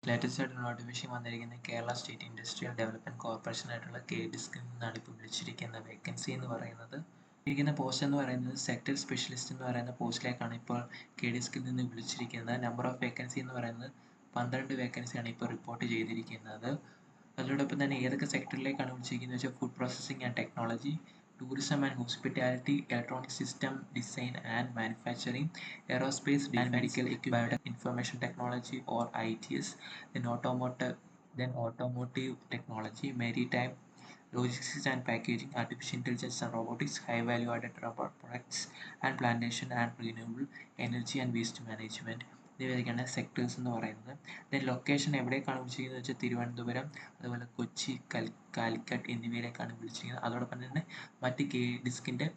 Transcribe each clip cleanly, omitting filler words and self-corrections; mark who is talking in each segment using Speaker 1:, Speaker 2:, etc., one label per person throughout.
Speaker 1: Latest ആയിട്ടുള്ള notification വന്നിരിക്കുന്നത് Kerala state industrial development corporation ആയിട്ടുള്ള KDSCൽ നിന്നാണ് ഇപ്പോൾ വിളിച്ചിരിക്കുന്ന വേക്കൻസി എന്ന് പറയുന്നത്. ഇരിക്കുന്ന പോസ്റ്റ് എന്ന് പറയുന്നത് സെക്ടർ സ്പെഷ്യലിസ്റ്റ് എന്ന് പറയുന്ന പോസ്റ്റിലേക്കാണ് ഇപ്പോൾ KDSCൽ നിന്ന് വിളിച്ചിരിക്കുന്നത്. നമ്പർ ഓഫ് വേക്കൻസി എന്ന് പറയുന്നത് 12 വേക്കൻസിയാണ് ഇപ്പോൾ റിപ്പോർട്ട് ചെയ്തിരിക്കുന്നത്. അതിനോടൊപ്പം തന്നെ ഏതൊക്കെ സെക്ടറിലേക്കാണ് വിളിച്ചിരിക്കുന്നത് വെച്ചാൽ food processing and technology, tourism and hospitality, electronic system design and manufacturing, aerospace, and medical equipment, information technology or ITS, then automotive technology, maritime, logistics and packaging, artificial intelligence and robotics, high value added rubber products and plantation and renewable energy and waste management. ഇവയൊക്കെയാണ് sectors എന്ന് പറയുന്നത്. Then location എവിടേക്കാണ് വിളിച്ചിരിക്കുന്നത് വെച്ചാൽ തിരുവനന്തപുരം, അതുപോലെ കൊച്ചി, കാലിക്കറ്റ് എന്നിവയിലേക്കാണ് വിളിച്ചിരിക്കുന്നത്. അതോടൊപ്പം തന്നെ മറ്റ് KDSCൻ്റെ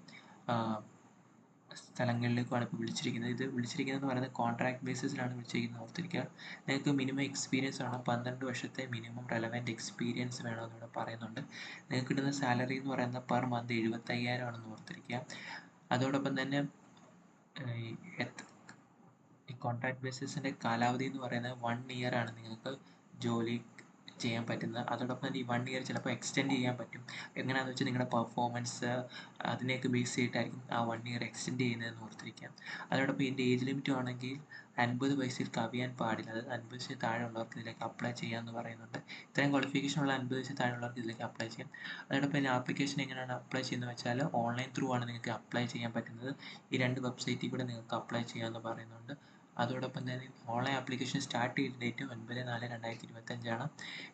Speaker 1: സ്ഥലങ്ങളിലേക്കുമാണ് ഇപ്പോൾ വിളിച്ചിരിക്കുന്നത്. ഇത് വിളിച്ചിരിക്കുന്നതെന്ന് പറയുന്നത് കോൺട്രാക്ട് ബേസിസിലാണ് വിളിച്ചിരിക്കുന്നത്. ഓർത്തിരിക്കുക, നിങ്ങൾക്ക് മിനിമം എക്സ്പീരിയൻസ് വേണം, 12 വർഷത്തെ മിനിമം റെലവൻറ്റ് എക്സ്പീരിയൻസ് വേണമെന്ന് ഇവിടെ പറയുന്നുണ്ട്. നിങ്ങൾക്ക് കിട്ടുന്ന സാലറി എന്ന് പറയുന്നത് പെർ മന്ത് 75,000 ആണെന്ന് ഓർത്തിരിക്കുക. അതോടൊപ്പം തന്നെ ഈ കോൺട്രാക്ട് ബേസിസിൻ്റെ കാലാവധി എന്ന് പറയുന്നത് 1 ഇയർ ആണ് നിങ്ങൾക്ക് ജോലി ചെയ്യാൻ പറ്റുന്നത്. അതോടൊപ്പം തന്നെ ഈ 1 ഇയർ ചിലപ്പോൾ എക്സ്റ്റെൻഡ് ചെയ്യാൻ പറ്റും. എങ്ങനെയാണെന്ന് വെച്ചാൽ നിങ്ങളുടെ പെർഫോമൻസ് അതിനെയൊക്കെ ബേസ് ചെയ്തിട്ടായിരിക്കും ആ 1 ഇയർ എക്സ്റ്റെൻഡ് ചെയ്യുന്നതെന്ന് ഓർത്തിരിക്കാം. അതോടൊപ്പം ഇതിൻ്റെ ഏജ് ലിമിറ്റ് ആണെങ്കിൽ 50 വയസ്സിൽ കവിയാൻ പാടില്ല. അതായത് 50 വയസ്സിൽ താഴെയുള്ളവർക്ക് ഇതിലേക്ക് അപ്ലൈ ചെയ്യാമെന്ന് പറയുന്നുണ്ട്. ഇത്രയും ക്വാളിഫിക്കേഷൻ ഉള്ള 50 വയസ്സിൽ താഴെയുള്ളവർക്ക് ഇതിലേക്ക് അപ്ലൈ ചെയ്യാം. അതോടൊപ്പം ഇതിന് ആപ്ലിക്കേഷൻ എങ്ങനെയാണ് അപ്ലൈ ചെയ്യുന്നത് വെച്ചാൽ ഓൺലൈൻ ത്രൂ ആണ് നിങ്ങൾക്ക് അപ്ലൈ ചെയ്യാൻ പറ്റുന്നത്. ഈ 2 വെബ്സൈറ്റിൽ കൂടെ നിങ്ങൾക്ക് അപ്ലൈ ചെയ്യാമെന്ന് പറയുന്നുണ്ട്. അതോടൊപ്പം തന്നെ ഓൺലൈൻ ആപ്ലിക്കേഷൻ സ്റ്റാർട്ട് ചെയ്ത ഡേറ്റ് 9/4/2025 ആണ്.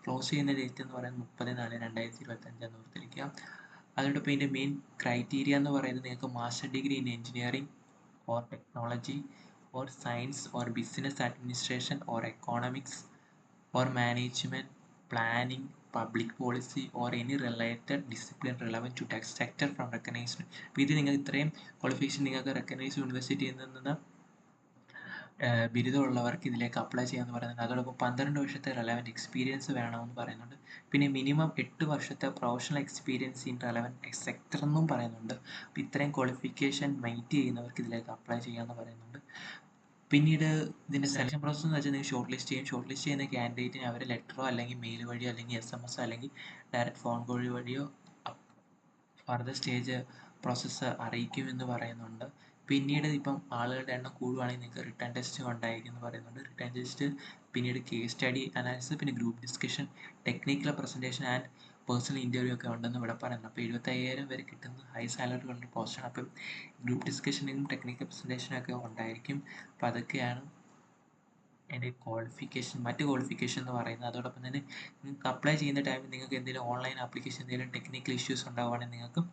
Speaker 1: ക്ലോസ് ചെയ്യുന്ന ഡേറ്റ് എന്ന് പറയുന്നത് 30/4/2025 എന്ന് ഓർത്തിരിക്കുക. അതോടൊപ്പം ഇതിൻ്റെ മെയിൻ ക്രൈറ്റീരിയ എന്ന് പറയുന്നത് നിങ്ങൾക്ക് master degree in engineering or technology or science or business administration or economics or management planning public policy or any related discipline relevant to tech sector from recognised. അപ്പോൾ ഇത് നിങ്ങൾ ഇത്രയും ക്വാളിഫിക്കേഷൻ നിങ്ങൾക്ക് recognised യൂണിവേഴ്സിറ്റിയിൽ നിന്ന് ബിരുദമുള്ളവർക്ക് ഇതിലേക്ക് അപ്ലൈ ചെയ്യാമെന്ന് പറയുന്നുണ്ട്. അതോടൊപ്പം 12 വർഷത്തെ റെലവൻറ്റ് എക്സ്പീരിയൻസ് വേണമെന്ന് പറയുന്നുണ്ട്. പിന്നെ മിനിമം 8 വർഷത്തെ professional experience in relevant sector എന്നും പറയുന്നുണ്ട്. അപ്പോൾ ഇത്രയും ക്വാളിഫിക്കേഷൻ മീറ്റ് ചെയ്യുന്നവർക്ക് ഇതിലേക്ക് അപ്ലൈ ചെയ്യാമെന്ന് പറയുന്നുണ്ട്. പിന്നീട് ഇതിൻ്റെ സെലക്ഷൻ പ്രോസസ്സ് എന്ന് വെച്ചാൽ നിങ്ങൾ ഷോർട്ട് ലിസ്റ്റ് ചെയ്യും. ഷോർട്ട് ലിസ്റ്റ് ചെയ്യുന്ന ക്യാൻഡിഡേറ്റിന് അവർ ലെറ്ററോ അല്ലെങ്കിൽ മെയിൽ വഴിയോ അല്ലെങ്കിൽ SMS അല്ലെങ്കിൽ ഡയറക്റ്റ് ഫോൺ കോൾ വഴിയോ ഫർദർ സ്റ്റേജ് പ്രോസസ്സ് അറിയിക്കുമെന്ന് പറയുന്നുണ്ട്. പിന്നീട് ഇപ്പം ആളുകളുടെ എണ്ണം കൂടുകയാണെങ്കിൽ നിങ്ങൾക്ക് റിട്ടേൺ ടെസ്റ്റ് ഉണ്ടായിരിക്കും എന്ന് പറയുന്നുണ്ട്. റിട്ടേൺ ടെസ്റ്റ് പിന്നീട് കേസ് സ്റ്റഡി അനാലിസിസ്, പിന്നെ group discussion, technical presentation and personal interview ഒക്കെ ഉണ്ടെന്ന് ഇവിടെ പറയുന്നത്. അപ്പോൾ 75,000 വരെ കിട്ടുന്ന ഹൈ സാലറി ഉള്ള പോസ്റ്റാണ്. അപ്പം ഗ്രൂപ്പ് ഡിസ്കഷനും ടെക്നിക്കൽ പ്രസൻറ്റേഷനും ഒക്കെ ഉണ്ടായിരിക്കും. അപ്പോൾ അതൊക്കെയാണ് എൻ്റെ മറ്റ് ക്വാളിഫിക്കേഷൻ എന്ന് പറയുന്നത്. അതോടൊപ്പം തന്നെ നിങ്ങൾക്ക് അപ്ലൈ ചെയ്യുന്ന ടൈമിൽ നിങ്ങൾക്ക് എന്തെങ്കിലും ഓൺലൈൻ ആപ്ലിക്കേഷൻ എന്തെങ്കിലും ടെക്നിക്കൽ ഇഷ്യൂസ് ഉണ്ടാവുകയാണെങ്കിൽ നിങ്ങൾക്ക്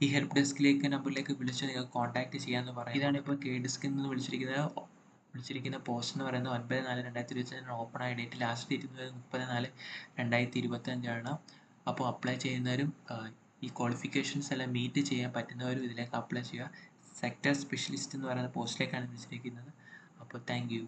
Speaker 1: ഈ ഹെൽപ്പ് ഡെസ്കിലേക്ക് നമ്പറിലേക്ക് വിളിച്ച് നിങ്ങൾക്ക് കോൺടാക്ട് ചെയ്യാമെന്ന് പറയും. ഇതാണ് ഇപ്പോൾ KDSCൽ നിന്ന് വിളിച്ചിരിക്കുന്ന പോസ്റ്റ് എന്ന് പറയുന്നത് 9/4/2025 ഓപ്പൺ ആയ ഡേറ്റ്. ലാസ്റ്റ് ഡേറ്റ് എന്ന് പറയുന്നത് 30/4/2025 ആണ്. അപ്പോൾ അപ്ലൈ ചെയ്യുന്നവരും ഈ ക്വാളിഫിക്കേഷൻസ് എല്ലാം മീറ്റ് ചെയ്യാൻ പറ്റുന്നവരും ഇതിലേക്ക് അപ്ലൈ ചെയ്യുക. സെക്ടർ സ്പെഷ്യലിസ്റ്റ് എന്ന് പറയുന്ന പോസ്റ്റിലേക്കാണ് വിളിച്ചിരിക്കുന്നത്. അപ്പോൾ താങ്ക് യു.